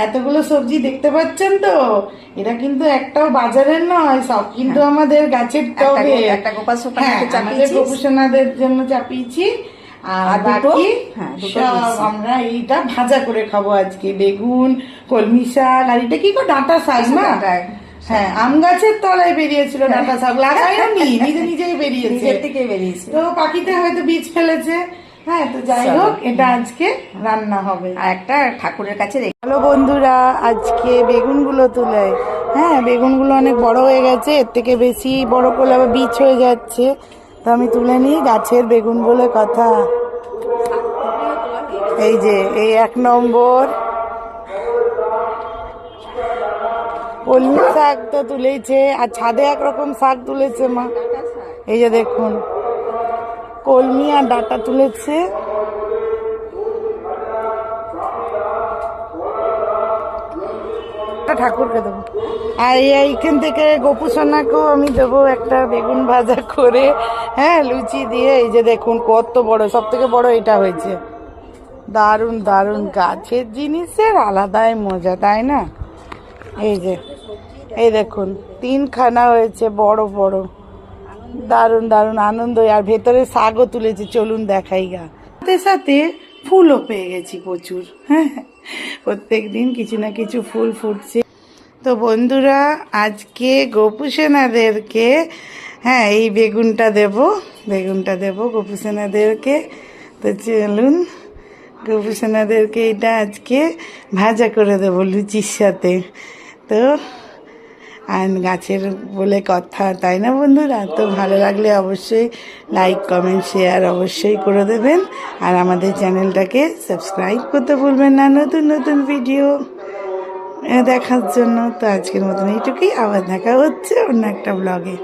এতগুলো সবজি দেখতে পাচ্ছেন তো, এটা কিন্তু একটাও বাজারের নয়, সব কিন্তু আমাদের গাছের টবে। একটা গোপাল সোপান আমাদের গোপুসোনাদের জন্য চাপিয়েছি। আর বাকি সব আমরা এইটা ভাজা করে খাবো আজকে। বেগুন, কলমি শাক, আর এটা কি ডাঁটা শাক না? হ্যাঁ, আম গাছের তলায় বেরিয়েছিল ডাঁটা শাক, লাগাইনি, নিজে নিজেই বেরিয়েছে, তো পাখিতে হয়তো বীজ ফেলেছে। হ্যাঁ, তো যাই হোক, এটা আজকে রান্না হবে। আর একটা ঠাকুরের কাছে হ্যালো বন্ধুরা, আজকে বেগুনগুলো তুলে, হ্যাঁ বেগুনগুলো অনেক বড় হয়ে গেছে, এর থেকে বেশি বড় করলে আবার বীজ হয়ে যাচ্ছে, তো আমি তুলে নিই। গাছের বেগুন বলে কথা। এই যে এই 1 নম্বর কলমি শাক তো তুলেছে, আর ছাদে একরকম শাক তুলেছে মা। এই যে দেখুন, কলমি আর ডাঁটা তুলেছে। ঠাকুরকে দেবো, আর এইখান থেকে গোপুসোনাকেও আমি দেবো একটা বেগুন ভাজা করে, হ্যাঁ লুচি দিয়ে। এই যে দেখুন কত বড়, সব থেকে বড় এটা হয়েছে। দারুণ দারুণ, গাছের জিনিসের আলাদাই মজা, তাই না? এই যে এই দেখুন 3খানা হয়েছে, বড় বড়, দারুণ দারুণ আনন্দ। আর ভেতরে শাকও তুলেছে, চলুন দেখাই গা। সাথে সাথে ফুলও পেয়ে গেছি প্রচুর। হ্যাঁ, প্রত্যেক দিন কিছু না কিছু ফুল ফুটছে। তো বন্ধুরা, আজকে গোপুসোনাদেরকে, হ্যাঁ এই বেগুনটা দেব গোপুসোনাদেরকে। তো চলুন, গোপুসোনাদেরকে এটা আজকে ভাজা করে দেবো লুচির সাথে। তো আর গাছের বলে কথা, তাই না বন্ধুরা? তো ভালো লাগলে অবশ্যই লাইক, কমেন্ট, শেয়ার অবশ্যই করে দেবেন। আর আমাদের চ্যানেলটাকে সাবস্ক্রাইব করতে ভুলবেন না নতুন নতুন ভিডিও দেখার জন্য। তো আজকের মতন এইটুকুই, আবার দেখা হচ্ছে অন্য একটা ব্লগে।